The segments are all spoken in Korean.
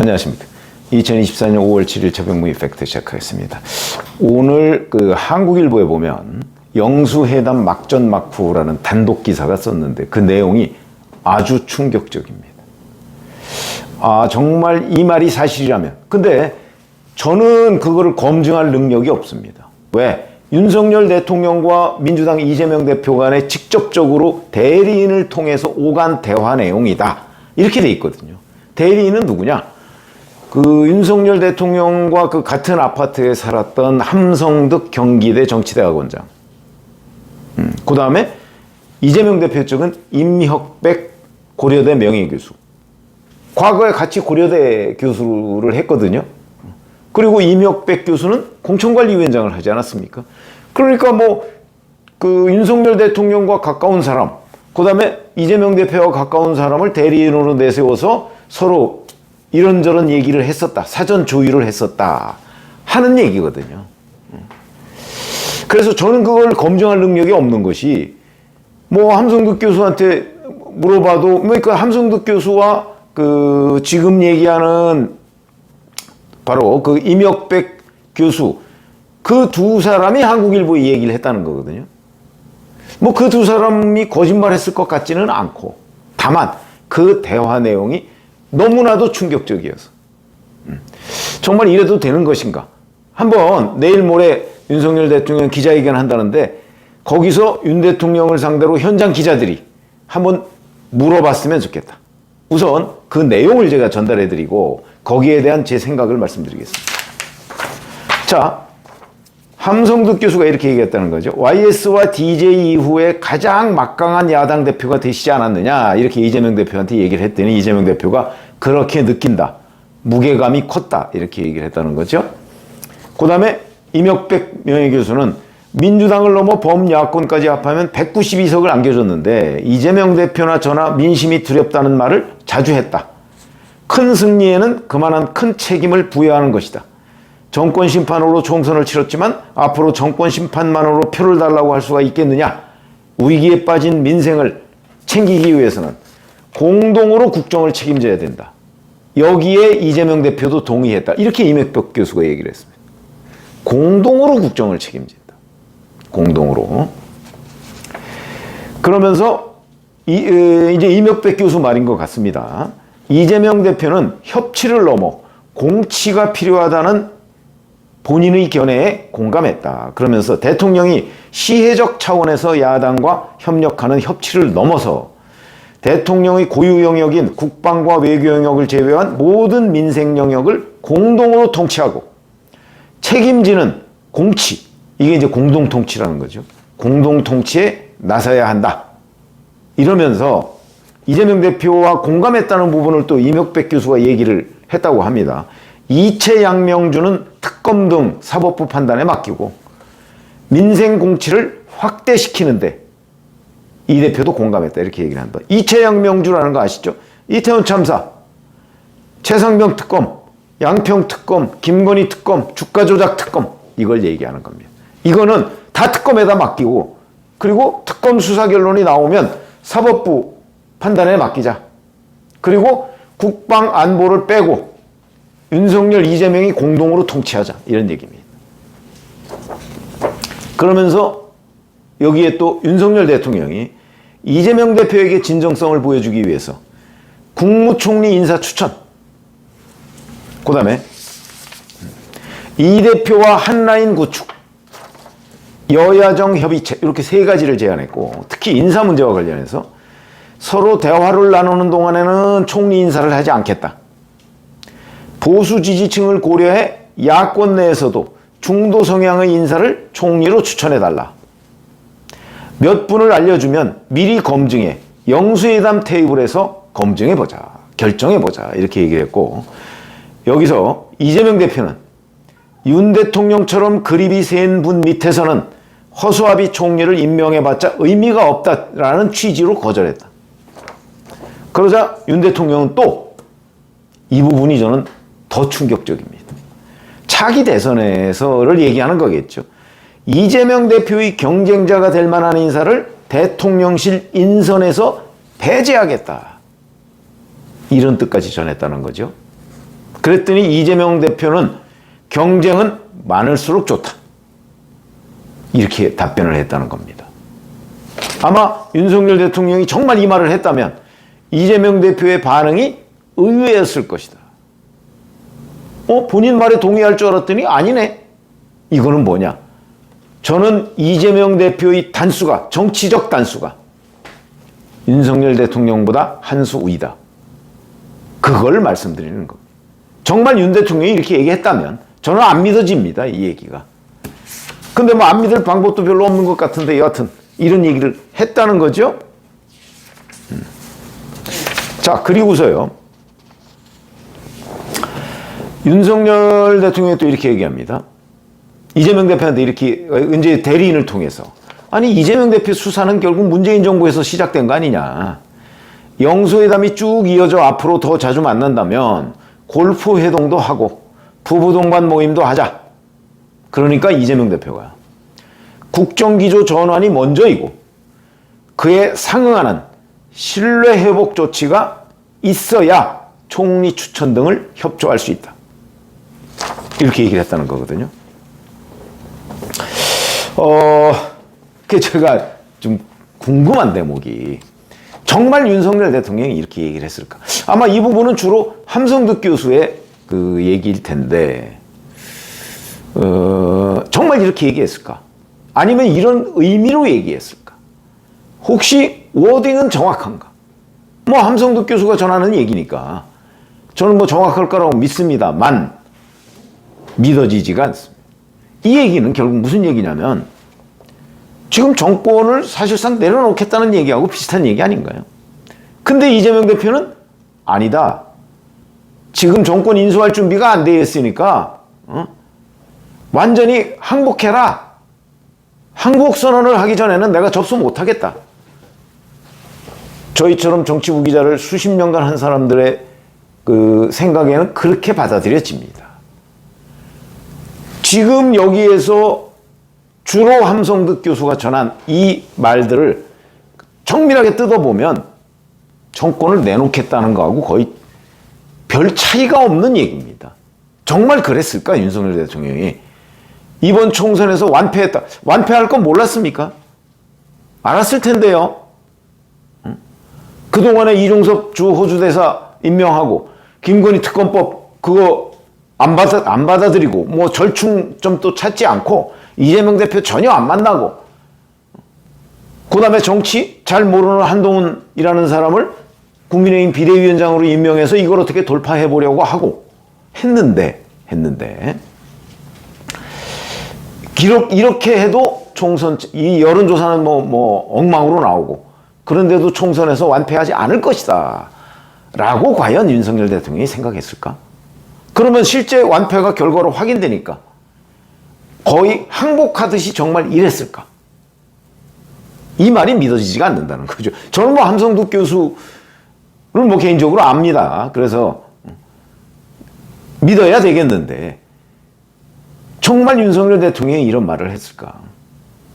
안녕하십니까. 2024년 5월 7일 저병무이 팩트 시작하겠습니다. 오늘 한국일보에 보면 영수회담 막전 막후라는 단독 기사가 썼는데 그 내용이 아주 충격적입니다. 정말 이 말이 사실이라면. 근데 저는 그거를 검증할 능력이 없습니다. 왜? 윤석열 대통령과 민주당 이재명 대표 간에 직접적으로 대리인을 통해서 오간 대화 내용이다. 이렇게 돼 있거든요. 대리인은 누구냐? 윤석열 대통령과 같은 아파트에 살았던 함성득 경기대 정치대학원장. 그 다음에 이재명 대표 측은 임혁백 고려대 명예교수. 과거에 같이 고려대 교수를 했거든요. 그리고 임혁백 교수는 공천관리위원장을 하지 않았습니까? 그러니까 윤석열 대통령과 가까운 사람, 그 다음에 이재명 대표와 가까운 사람을 대리인으로 내세워서 서로 이런저런 얘기를 했었다. 사전 조율을 했었다. 하는 얘기거든요. 그래서 저는 그걸 검증할 능력이 없는 것이 함성득 교수한테 물어봐도 함성득 교수와 지금 얘기하는 바로 임혁백 교수 그 두 사람이 한국일보에 얘기를 했다는 거거든요. 그 두 사람이 거짓말했을 것 같지는 않고 다만 그 대화 내용이 너무나도 충격적이어서 정말 이래도 되는 것인가? 한번 내일 모레 윤석열 대통령 기자회견 한다는데 거기서 윤 대통령을 상대로 현장 기자들이 한번 물어봤으면 좋겠다. 우선 그 내용을 제가 전달해드리고 거기에 대한 제 생각을 말씀드리겠습니다. 자, 함성득 교수가 이렇게 얘기했다는 거죠. YS와 DJ 이후에 가장 막강한 야당 대표가 되시지 않았느냐 이렇게 이재명 대표한테 얘기를 했더니 이재명 대표가 그렇게 느낀다. 무게감이 컸다. 이렇게 얘기를 했다는 거죠. 그 다음에 임혁백 명예교수는 민주당을 넘어 범야권까지 합하면 192석을 안겨줬는데 이재명 대표나 저나 민심이 두렵다는 말을 자주 했다. 큰 승리에는 그만한 큰 책임을 부여하는 것이다. 정권 심판으로 총선을 치렀지만 앞으로 정권 심판만으로 표를 달라고 할 수가 있겠느냐. 위기에 빠진 민생을 챙기기 위해서는 공동으로 국정을 책임져야 된다. 여기에 이재명 대표도 동의했다. 이렇게 임혁백 교수가 얘기를 했습니다. 공동으로 국정을 책임진다. 공동으로. 그러면서 이제 임혁백 교수 말인 것 같습니다. 이재명 대표는 협치를 넘어 공치가 필요하다는 본인의 견해에 공감했다. 그러면서 대통령이 시혜적 차원에서 야당과 협력하는 협치를 넘어서 대통령의 고유 영역인 국방과 외교 영역을 제외한 모든 민생 영역을 공동으로 통치하고 책임지는 공치, 이게 이제 공동통치라는 거죠. 공동통치에 나서야 한다. 이러면서 이재명 대표와 공감했다는 부분을 또 임혁백 교수가 얘기를 했다고 합니다. 이채 양명주는 특검 등 사법부 판단에 맡기고 민생 공치를 확대시키는데 이 대표도 공감했다. 이렇게 얘기를 한다. 이채 양명주라는 거 아시죠? 이태원 참사, 최상병 특검, 양평 특검, 김건희 특검, 주가 조작 특검, 이걸 얘기하는 겁니다. 이거는 다 특검에다 맡기고 그리고 특검 수사 결론이 나오면 사법부 판단에 맡기자. 그리고 국방 안보를 빼고 윤석열, 이재명이 공동으로 통치하자. 이런 얘기입니다. 그러면서 여기에 또 윤석열 대통령이 이재명 대표에게 진정성을 보여주기 위해서 국무총리 인사 추천, 그 다음에 이 대표와 한라인 구축, 여야정 협의체 이렇게 세 가지를 제안했고 특히 인사 문제와 관련해서 서로 대화를 나누는 동안에는 총리 인사를 하지 않겠다. 보수 지지층을 고려해 야권 내에서도 중도 성향의 인사를 총리로 추천해달라. 몇 분을 알려주면 미리 검증해 영수회담 테이블에서 검증해보자. 결정해보자. 이렇게 얘기했고 여기서 이재명 대표는 윤 대통령처럼 그립이 센 분 밑에서는 허수아비 총리를 임명해봤자 의미가 없다라는 취지로 거절했다. 그러자 윤 대통령은 또 이 부분이 저는 더 충격적입니다. 차기 대선에서를 얘기하는 거겠죠. 이재명 대표의 경쟁자가 될 만한 인사를 대통령실 인선에서 배제하겠다. 이런 뜻까지 전했다는 거죠. 그랬더니 이재명 대표는 경쟁은 많을수록 좋다. 이렇게 답변을 했다는 겁니다. 아마 윤석열 대통령이 정말 이 말을 했다면 이재명 대표의 반응이 의외였을 것이다. 본인 말에 동의할 줄 알았더니 아니네. 이거는 뭐냐? 저는 이재명 대표의 단수가, 정치적 단수가 윤석열 대통령보다 한 수 위다. 그걸 말씀드리는 겁니다. 정말 윤 대통령이 이렇게 얘기했다면 저는 안 믿어집니다. 이 얘기가. 근데 뭐 안 믿을 방법도 별로 없는 것 같은데 여하튼 이런 얘기를 했다는 거죠. 자, 그리고서요. 윤석열 대통령이 또 이렇게 얘기합니다. 이재명 대표한테 이렇게 이제 대리인을 통해서 아니 이재명 대표 수사는 결국 문재인 정부에서 시작된 거 아니냐. 영수회담이 쭉 이어져 앞으로 더 자주 만난다면 골프 회동도 하고 부부 동반 모임도 하자. 그러니까 이재명 대표가 국정기조 전환이 먼저이고 그에 상응하는 신뢰 회복 조치가 있어야 총리 추천 등을 협조할 수 있다. 이렇게 얘기를 했다는 거거든요. 그 제가 좀 궁금한 대목이 정말 윤석열 대통령이 이렇게 얘기를 했을까? 아마 이 부분은 주로 함성득 교수의 그 얘기일 텐데, 정말 이렇게 얘기했을까? 아니면 이런 의미로 얘기했을까? 혹시 워딩은 정확한가? 뭐 함성득 교수가 전하는 얘기니까 저는 뭐 정확할 거라고 믿습니다만 믿어지지가 않습니다. 이 얘기는 결국 무슨 얘기냐면 지금 정권을 사실상 내려놓겠다는 얘기하고 비슷한 얘기 아닌가요? 근데 이재명 대표는 아니다. 지금 정권 인수할 준비가 안 되어 있으니까 완전히 항복해라. 항복 선언을 하기 전에는 내가 접수 못하겠다. 저희처럼 정치부 기자를 수십 년간 한 사람들의 그 생각에는 그렇게 받아들여집니다. 지금 여기에서 주로 함성득 교수가 전한 이 말들을 정밀하게 뜯어보면 정권을 내놓겠다는 거하고 거의 별 차이가 없는 얘기입니다. 정말 그랬을까, 윤석열 대통령이? 이번 총선에서 완패했다. 완패할 건 몰랐습니까? 알았을 텐데요. 그동안에 이종섭 주 호주대사 임명하고 김건희 특검법 그거 안 받아들이고 뭐 절충점도 찾지 않고 이재명 대표 전혀 안 만나고 그 다음에 정치 잘 모르는 한동훈이라는 사람을 국민의힘 비대위원장으로 임명해서 이걸 어떻게 돌파해 보려고 하고 했는데 이렇게 해도 총선 이 여론조사는 뭐 엉망으로 나오고 그런데도 총선에서 완패하지 않을 것이다 라고 과연 윤석열 대통령이 생각했을까? 그러면 실제 완패가 결과로 확인되니까 거의 항복하듯이 정말 이랬을까? 이 말이 믿어지지가 않는다는 거죠. 저는 뭐 함성득 교수를 뭐 개인적으로 압니다. 그래서 믿어야 되겠는데 정말 윤석열 대통령이 이런 말을 했을까?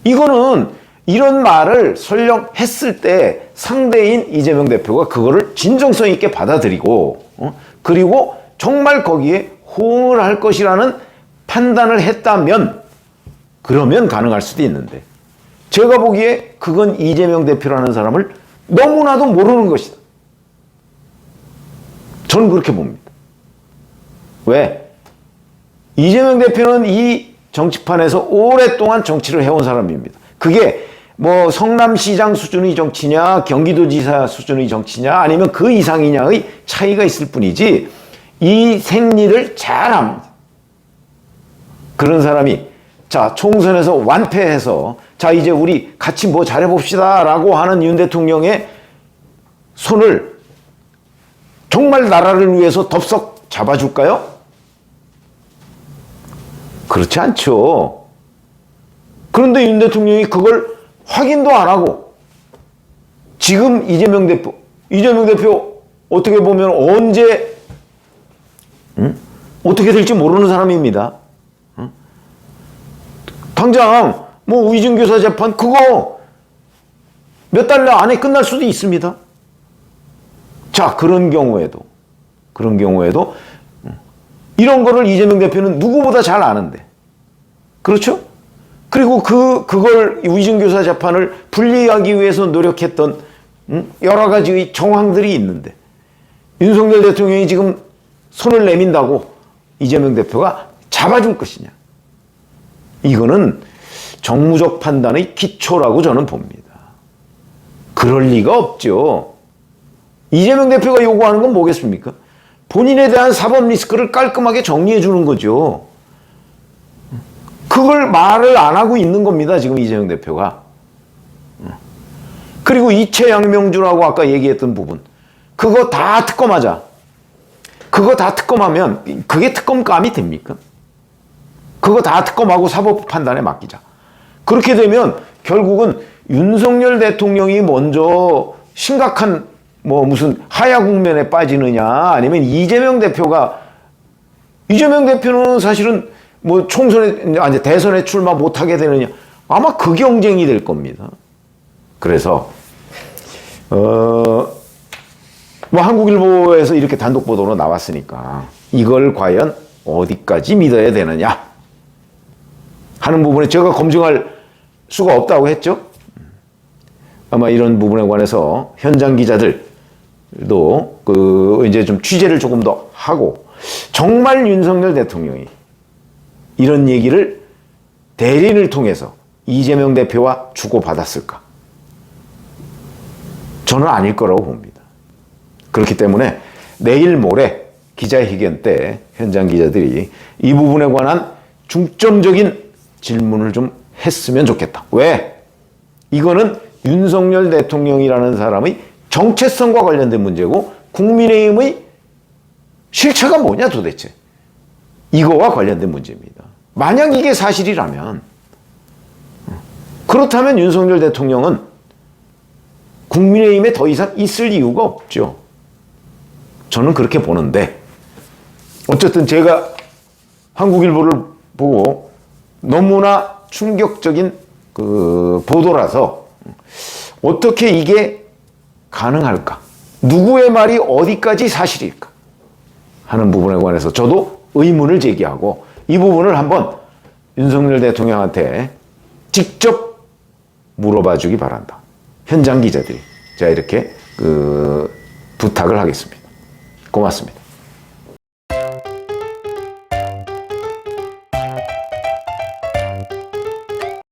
이거는 이런 말을 설령 했을 때 상대인 이재명 대표가 그거를 진정성 있게 받아들이고 그리고 정말 거기에 호응을 할 것이라는 판단을 했다면 그러면 가능할 수도 있는데 제가 보기에 그건 이재명 대표라는 사람을 너무나도 모르는 것이다. 저는 그렇게 봅니다. 왜? 이재명 대표는 이 정치판에서 오랫동안 정치를 해온 사람입니다. 그게 뭐 성남시장 수준의 정치냐 경기도지사 수준의 정치냐 아니면 그 이상이냐의 차이가 있을 뿐이지 이 생리를 잘합니다. 그런 사람이 자 총선에서 완패해서 자 이제 우리 같이 뭐 잘해봅시다 라고 하는 윤 대통령의 손을 정말 나라를 위해서 덥석 잡아줄까요? 그렇지 않죠. 그런데 윤 대통령이 그걸 확인도 안 하고 지금 이재명 대표 어떻게 보면 언제 어떻게 될지 모르는 사람입니다. 당장 뭐 우이준 교사 재판 그거 몇 달 안에 끝날 수도 있습니다. 자 그런 경우에도 이런 거를 이재명 대표는 누구보다 잘 아는데. 그렇죠? 그리고 그걸 위증교사 재판을 분리하기 위해서 노력했던 여러 가지의 정황들이 있는데 윤석열 대통령이 지금 손을 내민다고 이재명 대표가 잡아줄 것이냐. 이거는 정무적 판단의 기초라고 저는 봅니다. 그럴 리가 없죠. 이재명 대표가 요구하는 건 뭐겠습니까? 본인에 대한 사법 리스크를 깔끔하게 정리해 주는 거죠. 그걸 말을 안 하고 있는 겁니다. 지금 이재명 대표가. 그리고 이채 양명주라고 아까 얘기했던 부분. 그거 다 특검하자. 그거 다 특검하면 그게 특검감이 됩니까? 그거 다 특검하고 사법 판단에 맡기자. 그렇게 되면 결국은 윤석열 대통령이 먼저 심각한 무슨 하야 국면에 빠지느냐 아니면 이재명 대표는 사실은 대선에 출마 못하게 되느냐 아마 그 경쟁이 될 겁니다. 그래서 한국일보에서 이렇게 단독 보도로 나왔으니까 이걸 과연 어디까지 믿어야 되느냐 하는 부분에 제가 검증할 수가 없다고 했죠. 아마 이런 부분에 관해서 현장 기자들도 이제 좀 취재를 조금 더 하고 정말 윤석열 대통령이 이런 얘기를 대리인을 통해서 이재명 대표와 주고받았을까? 저는 아닐 거라고 봅니다. 그렇기 때문에 내일 모레 기자회견 때 현장 기자들이 이 부분에 관한 중점적인 질문을 좀 했으면 좋겠다. 왜? 이거는 윤석열 대통령이라는 사람의 정체성과 관련된 문제고 국민의힘의 실체가 뭐냐 도대체. 이거와 관련된 문제입니다. 만약 이게 사실이라면 그렇다면 윤석열 대통령은 국민의힘에 더 이상 있을 이유가 없죠. 저는 그렇게 보는데 어쨌든 제가 한국일보를 보고 너무나 충격적인 보도라서 어떻게 이게 가능할까? 누구의 말이 어디까지 사실일까? 하는 부분에 관해서 저도 의문을 제기하고 이 부분을 한번 윤석열 대통령한테 직접 물어봐 주기 바란다. 현장 기자들이. 제가 이렇게 부탁을 하겠습니다. 고맙습니다.